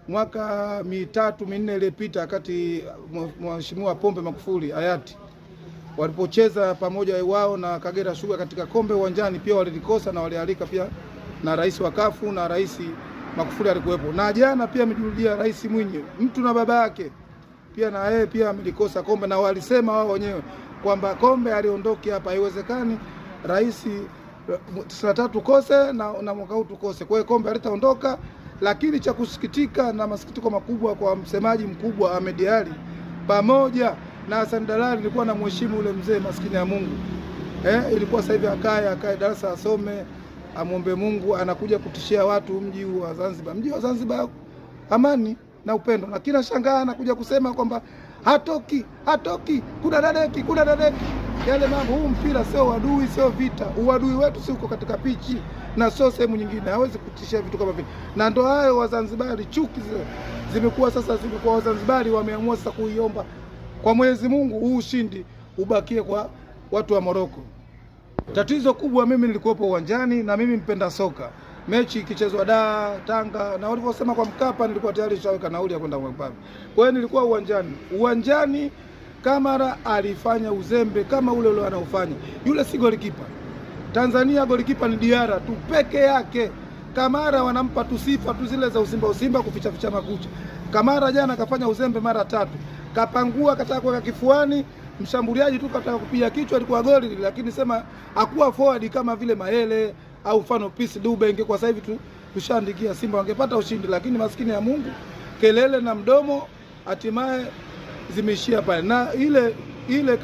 Mwaka mitatu minne iliyopita wakati Mheshimiwa Pombe Magufuli hayati walipocheza pamoja wao na Kagera Sugar katika kombe uwanjani, pia walilikosa na walialika pia na rais wa kafu na rais Magufuli alikuwepo. Na jana pia amejurudia rais Mwinyi, mtu na baba yake pia na yeye pia amelikosa kombe, na walisema wao wenyewe kwamba kombe aliondoki hapa, haiwezekani rais 93 kose na mwaka huu tukose. Kwa hiyo kombe halitaondoka. Lakini cha kusikitika na masikitiko makubwa kwa msemaji mkubwa Ahmed Ally pamoja na Hassan Dalali, ilikuwa na mheshimu ule mzee maskini ya Mungu. Ilikuwa sasa hivi akae darasa asome, amwombe Mungu, anakuja kutishia watu mji wa Zanzibar. Mji wa Zanzibar amani na upendo, na kila shangaa anakuja kusema kwamba hatoki, kuna dadeki. Yale mambo, huu mpira sio adui, sio vita. Uadui wetu si uko katika pichi na sio sehemu nyingine. Hawezi kutishia vitu kama vile. Na ndo hayo Wazanzibari, chuki zimekuwa Wazanzibari wameamua sasa kuiomba kwa Mwenyezi Mungu huu ushindi ubakie kwa watu wa Morocco. Tatizo kubwa, mimi nilikuwepo uwanjani na mimi mpenda soka. Mechi ikichezwa Tanga, na walivyosema kwa Mkapa nilikuwa tayari shaweka nauli ya kwenda Mkapa. Kwa hiyo nilikuwa uwanjani. Kamara alifanya uzembe kama ule anaofanya. Yule si golikipa. Tanzania golikipa ni Diara tu peke yake. Kamara wanampa tu sifa tu zile za usimba kuficha makucha. Kamara jana kafanya uzembe mara 3. Kapangua, kataka kuweka kifuani, mshambuliaji tu kataka kupiga kichwa, ilikuwa goli. Lakini sema hakuwa forward kama vile Mayele au mfano Peace Dube, ingekuwa sasa hivi tu tushaandikia Simba wangepata ushindi. Lakini maskini ya Mungu, kelele na mdomo hatimaye zimeishia pale. Na ile